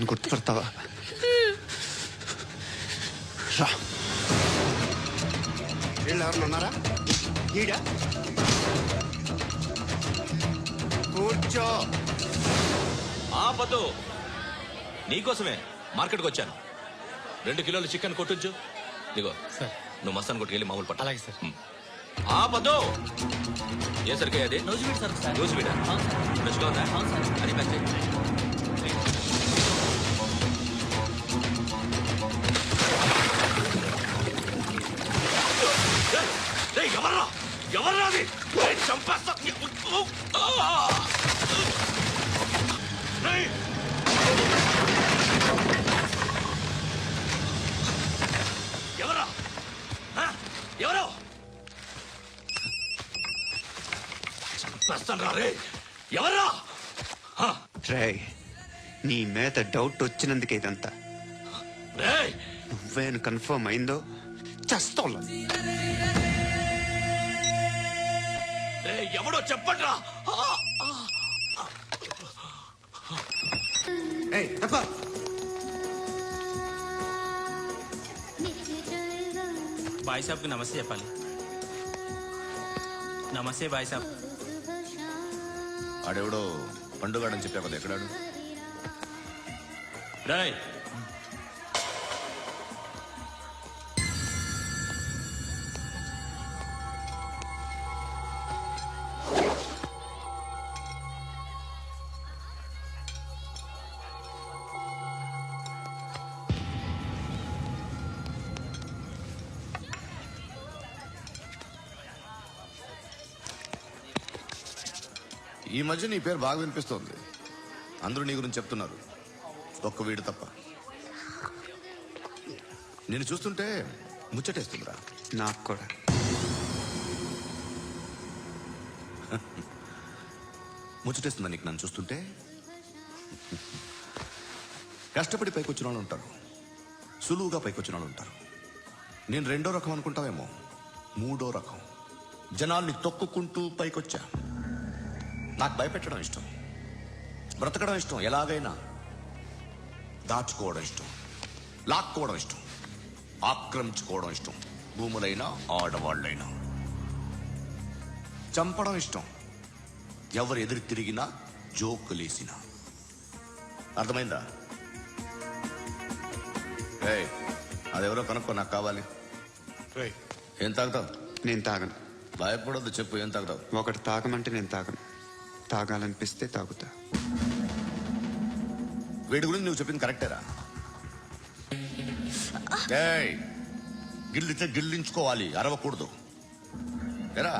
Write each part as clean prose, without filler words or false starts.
గుర్తుపడతావా? రా. వీళ్ళు ఎవరు ఉన్నారా? ఈడ కూర్చో. ఆపదు, నీకోసమే మార్కెట్కి వచ్చాను. 2 కిలోలు చికెన్ కొట్టించు. ఇదిగో సార్. నువ్వు మస్తాన్ కొట్టుకెళ్ళి మామూలు పట్ట. అలాగే సార్. ఆపదు. ఏ సరికే అది? రోజు వీడు సార్. రోజు వీడా? ఫ్రెష్గా ఉందా? అది ప్యాక్ చేయి. ఎవర్రా ఎవర్రా అది? చంపేస్తా. ఎవరా ఎవరో చంపేస్తాను రా. రే ఎవరా? రే, నీ మీద డౌట్ వచ్చినందుకే ఇదంతా. రే నువ్వేను కన్ఫర్మ్ అయిందో చేస్తావు. ఎవడో చెప్పట్రా. బాయ్ సాబ్కి నమస్తే చెప్పాలి. నమస్తే బాయ్ సాబ్. ఆడెవడో పండుగాడని చెప్పా కదా, ఎక్కడాడు? రాయ్ ఈ మధ్య నీ పేరు బాగా వినిపిస్తోంది. అందరూ నీ గురించి చెప్తున్నారు, ఒక్క వీడు తప్ప. నేను చూస్తుంటే ముచ్చటేస్తుందిరా. నాకు కూడా. ముచ్చటేస్తుందా నీకు నన్ను చూస్తుంటే? కష్టపడి పైకి వచ్చిన వాళ్ళు ఉంటారు, సులువుగా పైకి వచ్చిన వాళ్ళు ఉంటారు. నేను 2వ రకం అనుకుంటావేమో, 3వ రకం. జనాల్ని తొక్కుకుంటూ పైకొచ్చా. నాకు భయపెట్టడం ఇష్టం, బ్రతకడం ఇష్టం, ఎలాగైనా దాచుకోవడం ఇష్టం, లాక్కోవడం ఇష్టం, ఆక్రమించుకోవడం ఇష్టం. భూములైనా ఆడవాళ్ళైనా చంపడం ఇష్టం, ఎవరు ఎదురు తిరిగినా జోకులేసినా. అర్థమైందా? అదెవరో కనుక్కో, నాకు కావాలి. ఏం తాగుతావు? నేను తాగను. భయపడొద్దు, చెప్పు ఏం తాగుతావు? ఒకటి తాగమంటే నేను తాగను. తాగాలనిపిస్తే తాగుతా. వీడి గురించి నువ్వు చెప్పింది కరెక్టేరా? గిల్లితే గిల్లించుకోవాలి, అరవకూడదు. ఎరా,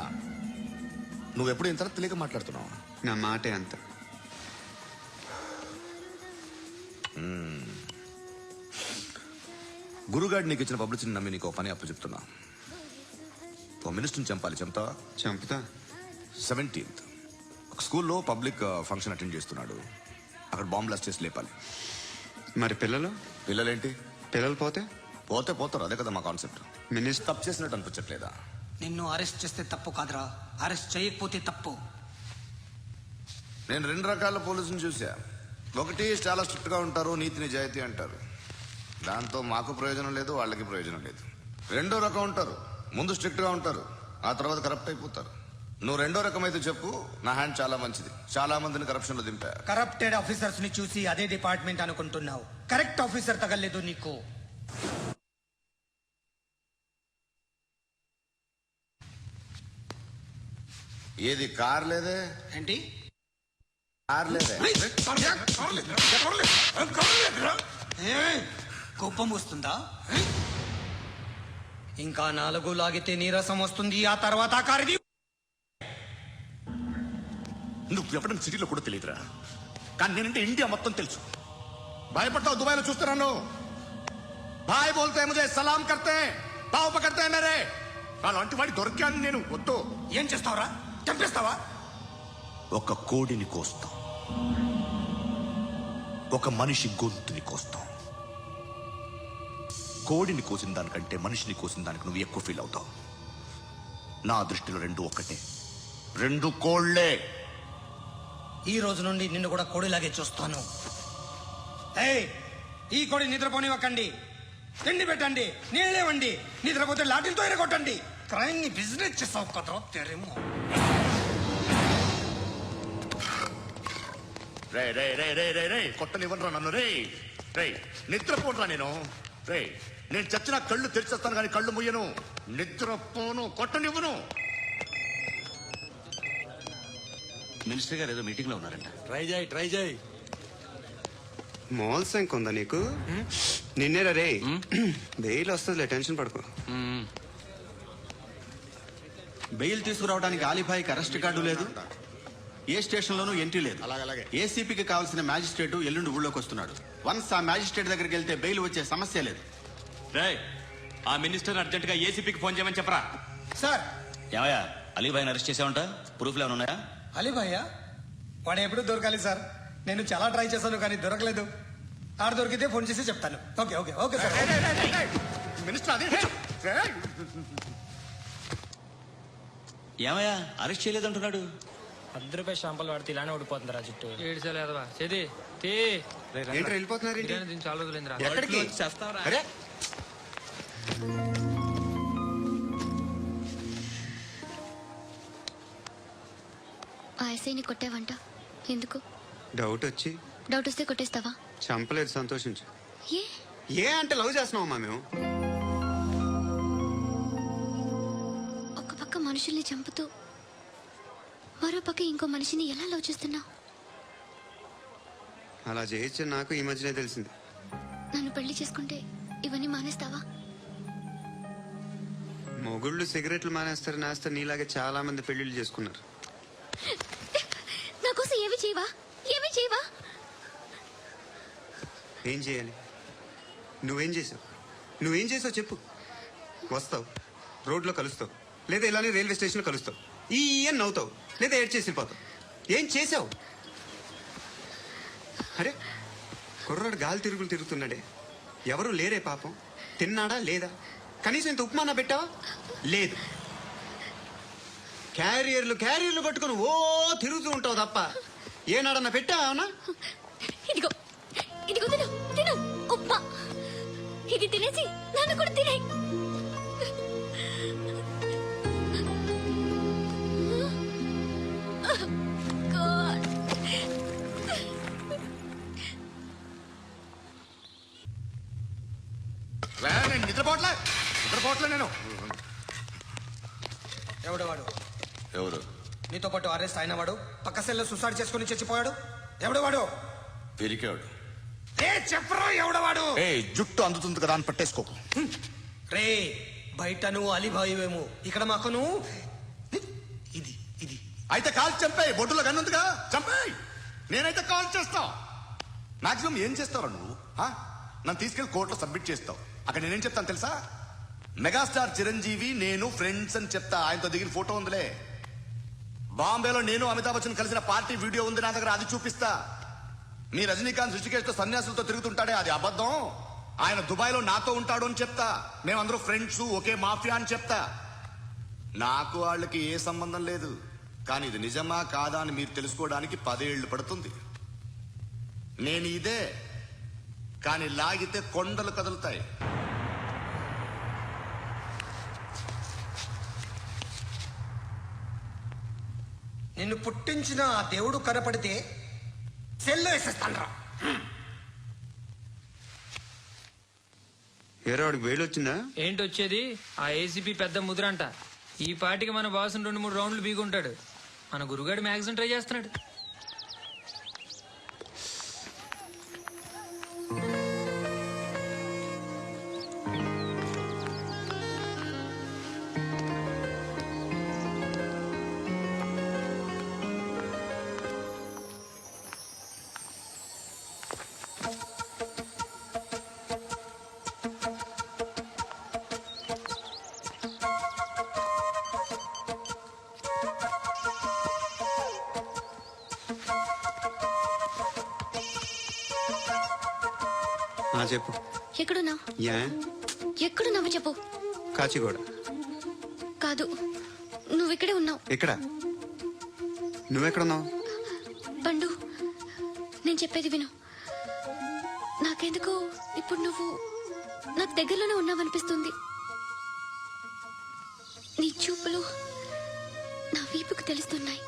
నువ్వెప్పుడు ఇంత తెలియక మాట్లాడుతున్నావు? నా మాటే అంత. గురుగాడు నీకు ఇచ్చిన పబ్లిసిటీని నమ్మి నీకు పని అప్పు చెప్తున్నా. ఓ మినిస్టర్ని చంపాలి, చంపుతావా? చంపుతా. 17th ఒక స్కూల్లో పబ్లిక్ ఫంక్షన్ అటెండ్ చేస్తున్నాడు. అక్కడ బాంబ్ బ్లాస్ట్ చేసి లేపాలి. మరి పిల్లలు? పిల్లలేంటి? పిల్లలు పోతే పోతే పోతారు, అదే కదా మా కాన్సెప్ట్. మినిస్టర్ తప్పు చేసినట్టు అనిపించట్లేదా? నిన్ను అరెస్ట్ చేస్తే తప్పు కాదురా, అరెస్ట్ చేయకపోతే తప్పు. నేను 2 రకాల పోలీసుని చూసా. ఒకటి చాలా స్ట్రిక్ట్ గా ఉంటారు, నీతి నిజాయితీ అంటారు. దాంతో మాకు ప్రయోజనం లేదు, వాళ్ళకి ప్రయోజనం లేదు. 2వ రకం ఉంటారు, ముందు స్ట్రిక్ట్ గా ఉంటారు, ఆ తర్వాత కరప్ట్ అయిపోతారు. నువ్వు 2వ రకం అయితే చెప్పు, నా హ్యాండ్ చాలా మంచిది. చాలా మందిని కరప్షన్ లో దింపా. కరప్టెడ్ ఆఫీసర్స్ ని చూసి అదే డిపార్ట్మెంట్ అనుకుంటున్నావు. కరెక్ట్ ఆఫీసర్ తగలేదు నీకు. ఏది కార్ లేదే? ఏంటి కార్ లేదే? కోపం వస్తుందా? ఇంకా 4 లాగితే నీరసం వస్తుంది, ఆ తర్వాత కారిది. నువ్వు ఎప్పుడైనా సిటీలో కూడా తెలియదురా, కానీ నేనంటే ఇండియా మొత్తం తెలుసు. భయపడతావు? దుబాయ్లో చూస్తున్నాను. భాయ్ బోల్తే ముజే సలాం కర్తే తావు పకర్తే మేరే. అలాంటి వాడి దొరికాను నేను. వద్దు. ఏం చేస్తావురా? చంపేస్తావా? ఒక కోడిని కోస్తాం, ఒక మనిషి గొంతుని కోస్తాం. కోడిని కోసిన దానికంటే మనిషిని కోసిన దానికి నువ్వు ఎక్కువ ఫీల్ అవుతావు. నా దృష్టిలో 2 ఒక్కటే, 2 కోళ్లే. ఈ రోజు నుండి నిన్ను కూడా కోడిలాగే చూస్తాను. ఏయ్, ఈ కొడి నిద్రపోనివ్వకండి. తిండి పెట్టండి, నీళ్ళేవండి. నిద్రపోతే లాఠీలతో ఎరగొట్టండి. క్రైమ్ ని బిజినెస్ చేసావు కదా తెరేమో. రే రే రే రే రే రే కొట్టనివ్వనరా నన్ను. రే రే నిద్రపోనరా నేను. రే నేను చచ్చిన కళ్ళు తెరిచేస్తాను కానీ కళ్ళు ముయ్యను. నిద్రపోను, కొట్టనివ్వను. మినిస్టర్ గారు ఏదో మీటింగ్ లో ఉన్నారంట. ట్రై చేయి. మోల్ సంక్ ఉందా నీకు? నిన్నేరా రే. బెయిల్ వస్తుందిలే, టెన్షన్ పడుకో. బెయిల్ తీసుకురావడానికి ఆలిభాయికి అరెస్ట్ కార్డు లేదు, ఏ స్టేషన్ లోనూ ఎంట్రీ లేదు. అలాగే. ఏసీపీకి కావాల్సిన మ్యాజిస్ట్రేట్ ఎల్లుండి ఊళ్ళోకి వస్తున్నాడు. వన్స్ ఆ మ్యాజిస్ట్రేట్ దగ్గరికి వెళ్తే బెయిల్ వచ్చే సమస్య లేదు. ఆ మినిస్టర్ అర్జెంట్ గా ఏసీపీకి ఫోన్ చేయమని చెప్పరా. సార్, ఏమయ్యా అలీబాయిని అరెస్ట్ చేసావంట? ప్రూఫ్లు ఏమైనా ఉన్నాయా? అలీ భయ్యా వాడు ఎప్పుడు దొరకాలి సార్. నేను చాలా ట్రై చేశాను కానీ దొరకలేదు. ఆడ దొరికితే ఫోన్ చేసి చెప్తాను. Okay okay okay sir. Minister అదే. రేయ్. ఏమయ్యా అరెస్ట్ చేయలేదంటున్నాడు? ₹10 షాంపూలు వాడితే ఇలానే ఓడిపోతుందిరా జుట్టు. ఏడ్చలేదవా చేది తీ. ఏంట్రా వెళ్ళిపోతున్నారు ఏంటి? దీన్ని చాలా రోజులైందిరా. ఎక్కడికి? అరే ఆ ఎస్ఐని కొట్టావంట, ఎందుకు? డౌట్ వచ్చి. డౌట్ వస్తే కొట్టేస్తావా? చంపలేదు, సంతోషించు. ఏ ఏ అంటే లవ్ చేస్తున్నావమ్మా మేము. ఒక పక్క మనుషుల్ని చంపుతూ మరో పక్క ఇంకో మనిషిని ఎలా లవ్ చేస్తున్నావు? అలా చేయొచ్చు నాకు ఈ మధ్యనే తెలిసింది. నన్ను పెళ్లి చేసుకుంటే ఇవన్నీ మానేస్తావా? మొగుళ్ళు సిగరెట్లు మానేస్తారు, నేస్తారు. నీలాగే చాలా మంది పెళ్లిళ్ళు చేసుకున్నారు. నా కోసం ఏమి చేయవా? ఏమి చేయవా? ఏం చేయాలి? నువ్వేం చేసావు? నువ్వేం చేసావు చెప్పు. వస్తావు, రోడ్లో కలుస్తావు, లేదా ఇలానే రైల్వే స్టేషన్లో కలుస్తావు. ఈ అని నవ్వుతావు, లేదా ఏడ్ చేసి వెళ్ళిపోతావు. ఏం చేసావు? అరే కుర్రాడు గాలి తిరుగులు తిరుగుతున్నాడే, ఎవరు లేరే పాపం. తిన్నాడా లేదా? కనీసం ఇంత ఉప్మానా పెట్టావా? లేదు. క్యారియర్లు పట్టుకుని ఓ తిరుగుతూ ఉంటావు తప్ప ఏనాడన్నా పెట్టావనా? ఇదిగో ఇదిగో తిను తిను ఉప్మా. ఇది తినేసి నన్ను కూడా తినే. నేను నిద్రపోవట్లే నేను. ఎవడవాడు? ఎవరు? నీతో పాటు అరెస్ట్ అయిన వాడు, పక్క సెల్లో సూసైడ్ చేసుకుని చచ్చిపోయాడు. ఎవడవాడు? పెరికాడు. ఏ చెప్పరా ఎవడవాడు? ఏ జుట్టు అందుతుంది కదా అని పట్టేసుకోకు. రే బయట నువ్వు అలీబాయివేమో, ఇక్కడ మాకు నువ్వు ఇది ఇది. అయితే కాల్ చంపేయి. బొడ్డులో గన్నుందిగా చంపేయి. నేనైతే కాల్ చేస్తా. మాక్సిమం ఏం చేస్తావు నువ్వు? నన్ను తీసుకెళ్లి కోర్టులో సబ్మిట్ చేస్తావు. అక్కడ నేనేం చెప్తాను తెలుసా? మెగాస్టార్ చిరంజీవి నేను ఫ్రెండ్స్ అని చెప్తా. ఆయనతో దిగిన ఫోటో ఉందిలే. బాంబేలో నేను అమితాబ్ బచ్చన్ కలిసిన పార్టీ వీడియో ఉంది నా దగ్గర, అది చూపిస్తా. మీ రజనీకాంత్ ఋషికేష్ తో సన్యాసులతో తిరుగుతుంటాడే, అది అబద్ధం. ఆయన దుబాయ్ లో నాతో ఉంటాడు అని చెప్తా. మేమందరూ ఫ్రెండ్స్, ఒకే మాఫియా అని చెప్తా. నాకు వాళ్ళకి ఏ సంబంధం లేదు. కానీ ఇది నిజమా కాదా అని మీరు తెలుసుకోవడానికి 10 ఏళ్లు పడుతుంది. నేను ఇదే, కానీ లాగితే కొండలు కదులుతాయి. నిన్ను పుట్టించిన ఆ దేవుడు కనపడితే సెల్లో వేసేస్తాను. ఏరా వాడికి వేలు వచ్చిందా? ఏంటి వచ్చేది? ఆ ఏసీపీ పెద్ద ముద్ర అంట. ఈ పాటికి మన బాసుని 2-3 రౌండ్లు బీగుంటాడు. మన గురుగాడు మ్యాగజైన్ ట్రై చేస్తున్నాడు. చెప్పు. ఎక్కడున్నావు? ఎక్కడున్నావు చెప్పు. కాచిగూడ. కాదు, నువ్వు ఇక్కడే ఉన్నావు. ఎక్కడ? నువ్వెక్కడున్నావు? పండు, నేను చెప్పేది విను. నాకెందుకో ఇప్పుడు నువ్వు నాకు దగ్గరలోనే ఉన్నావనిపిస్తుంది. నీ చూపులు నా వీపుకు తెలుస్తున్నాయి.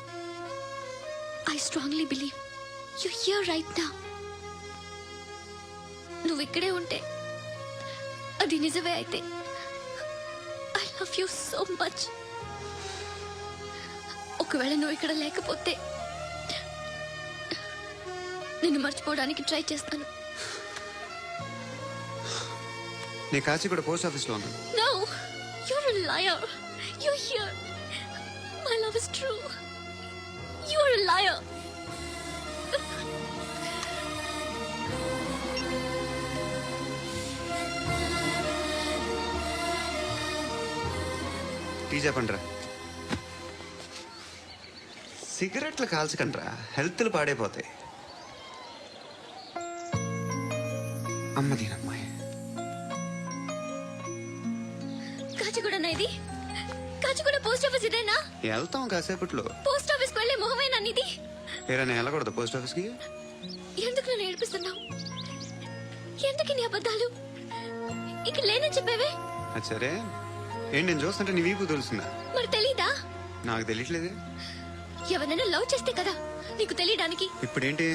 I strongly believe you here right now. నువ్వు ఇక్కడే ఉంటే అది నిజమే అయితే I love you so much. ఒకవేళ నువ్వు ఇక్కడ లేకపోతే నిన్ను మర్చిపోవడానికి ట్రై చేస్తాను. నీ కాచి కూడా పోస్ట్ ఆఫీస్లో ఉన్నాను. No, you're a liar. You're here. My love is true. You're a liar. Tea చెప్పండిరా. సిగరెట్లు కాల్చకండ్రా, హెల్త్లు పాడైపోతాయి. అమ్మదీనమ్మాయి కాచిగూడనా ఇది? కాచిగూడ పోస్ట్ ఆఫీస్ ఇదేనా? వెళ్తాం కాసేపట్లో. పోస్ట్ ఆఫీస్కి వెళ్ళే మొహమేనా నీది? ఏరా నేను వెళ్ళకూడదు పోస్ట్ ఆఫీస్కి? ఎందుకు నన్ను ఏడిపిస్తున్నావు? ఎందుకు నీ అబద్ధాలు? ఇక్కడ లేనని చెప్పేవే. అది సరే, ఏంటి నేను చూస్తుంటే నీ వీపు తెలుస్తుందా? మరి తెలీదా? నాకు తెలియట్లేదే. ఎవరైనా లవ్ చేస్తే కదా నీకు తెలియడానికి. ఇప్పుడేంటి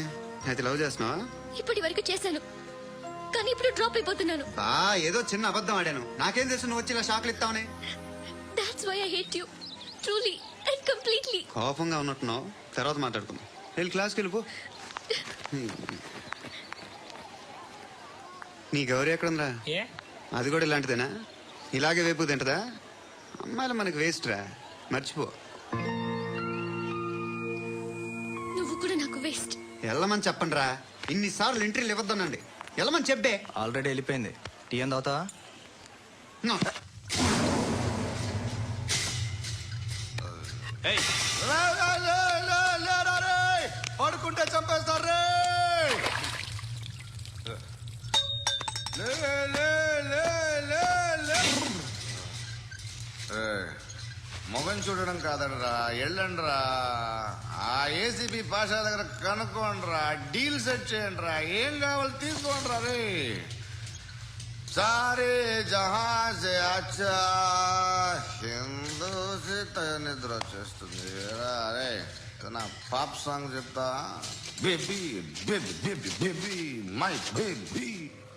అయితే లవ్ చేస్తున్నావా? ఇప్పటి వరకు చేశాను, కానీ ఇప్పుడు డ్రాప్ అయిపోతున్నాను. ఏదో చిన్న అబద్ధం ఆడాను. నాకేం తెలుసు నువ్వు వచ్చి ఇలా షాక్లు ఇస్తావని. That's why I hate you. Truly and completely. కోపంగా ఉన్నట్టున్నావు, తర్వాత మాట్లాడుకుందాం. వెళ్ళి క్లాస్కి వెళ్ళిపో. నీ గౌరీ ఎక్కడుందిరా? ఏ అది కూడా ఇలాంటిదేనా? ఇలాగే వేపు తింటదా? అమ్మాయిలు మనకి వేస్ట్ రా, మర్చిపో. నువ్వు కూడా నాకు వేస్ట్. వెళ్ళమని చెప్పండి రా. ఇన్నిసార్లు ఎంట్రీలు ఇవ్వద్దనండి. వెళ్ళమని చెప్పే. ఆల్రెడీ వెళ్ళిపోయింది. టీ ఏం తాగుతావా? ఏయ్, పడుకుంటే చంపేస్తారు రే. మొగం చూడడం కాదనరా, వెళ్ళండిరా. ఆ ఏసీబీ పాషా దగ్గర కనుక్కోండిరా, డీల్ సెట్ చేయండి రా. ఏం కావాలి తీసుకోండి రా. రే సారే జహాజే అచ్చా హిందూ నిద్ర వచ్చేస్తుంది. అరే నా పాప్ సాంగ్ చెప్తా. Baby baby baby baby my baby.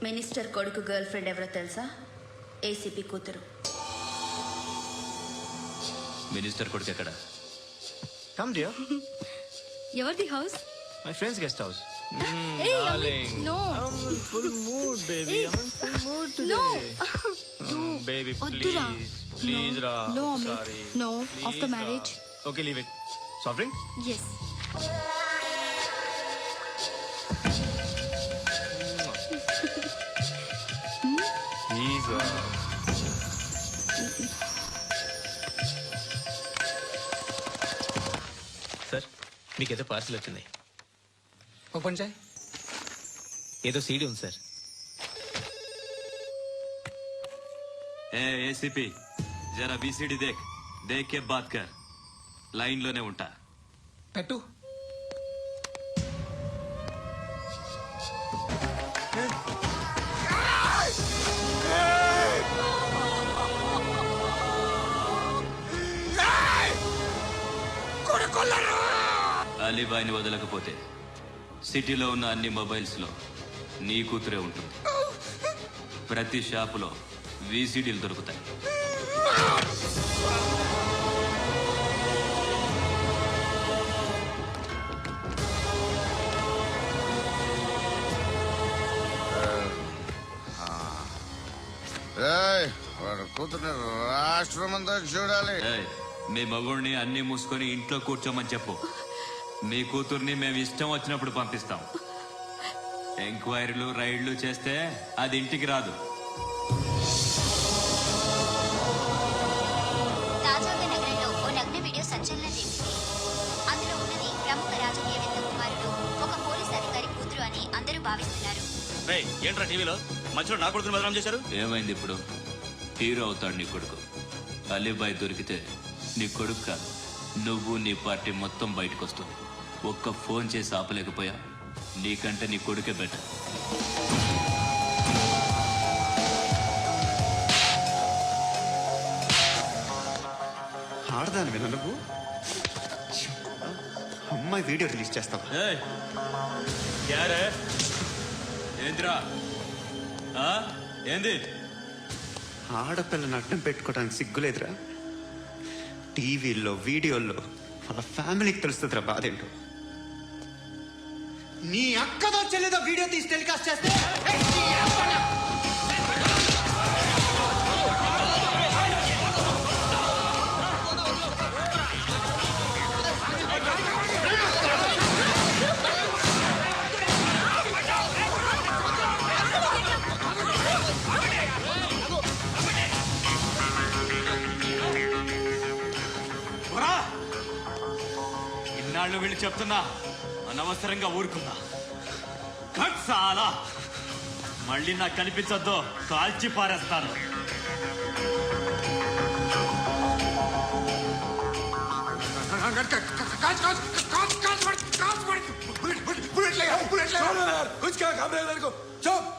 Minister కొడుకు గర్ల్ ఫ్రెండ్ ఎవరో తెలుసా? ఏసీపీ కూతురు. మినిస్టర్ కొడుకు ఎక్కడ? Come dear. ఎవరిది house? My friends guest house. No. Full mood baby. Full mood today. Baby వద్దురా. ప్లీజ్ రా. No, Amit. Sorry. No, after marriage. Okay leave it. Soft drink? Yes. Please రా. Sir మీకేదో parcel వచ్చింది. Open చేయి. ఏదో CD ఉంది sir. ACP జరా BCD దేక్, దేక్ కే bath కర్. లైన్ లోనే ఉంటా. పెట్టు. అలీబాయిని వదలకపోతే సిటీలో ఉన్న అన్ని మొబైల్స్ లో నీ కూతురే ఉంటుంది. ప్రతి షాపులో వీసీడీలు దొరుకుతాయి. వాడు కూతురు రాష్ట్రం అంతా చూడాలి. ఏయ్, మీ మగుడిని అన్ని మూసుకొని ఇంట్లో కూర్చోమని చెప్పు. మీ కూతుర్ని మేము ఇష్టం వచ్చినప్పుడు పంపిస్తాం. ఎంక్వైరీలు రైడ్లు చేస్తే అది ఇంటికి రాదు. తాజాగా నగరంలో ఓ నగ్న వీడియో సంచలనం రేపింది. అందులో ఉన్నది ప్రముఖ రాజకీయవేత్త కుమారుడు, ఒక పోలీస్ అధికారి కూతురు అని అందరూ భావిస్తున్నారు. ఏంట్రా టీవీలో మధ్యలో నా కొడుకుని బదనాం చేశారు? ఏమైంది ఇప్పుడు? హీరో అవుతాడు నీ కొడుకు. అలీబాయ్ దొరికితే నీ కొడుకు కాదు, నువ్వు నీ పార్టీ మొత్తం బయటకు వస్తుంది. ఒక్క ఫోన్ చేసి ఆపలేకపోయా? నీకంటే నీ కొడుకే బెటర్. ఆడదాని విన నువ్వు అమ్మాయి వీడియో రిలీజ్ చేస్తావా? ఏంద్రా ఏంది? ఆడపిల్లని అడ్డం పెట్టుకోవడానికి సిగ్గులేదురా? టీవీల్లో వీడియోల్లో వాళ్ళ ఫ్యామిలీకి తెలుస్తుందిరా బాధేంటో. నీ అక్కదో చెల్లిదో వీడియో తీసి టెలికాస్ట్ చేస్తే ఇన్నాళ్ళు వీళ్ళు చెప్తున్నా అనవసరంగా ఊరుకున్నా. కట్ చాలా మళ్ళీ నాకు కనిపించొద్దు, కాల్చి పారేస్తాను. कुछ क्या घबराए को चुप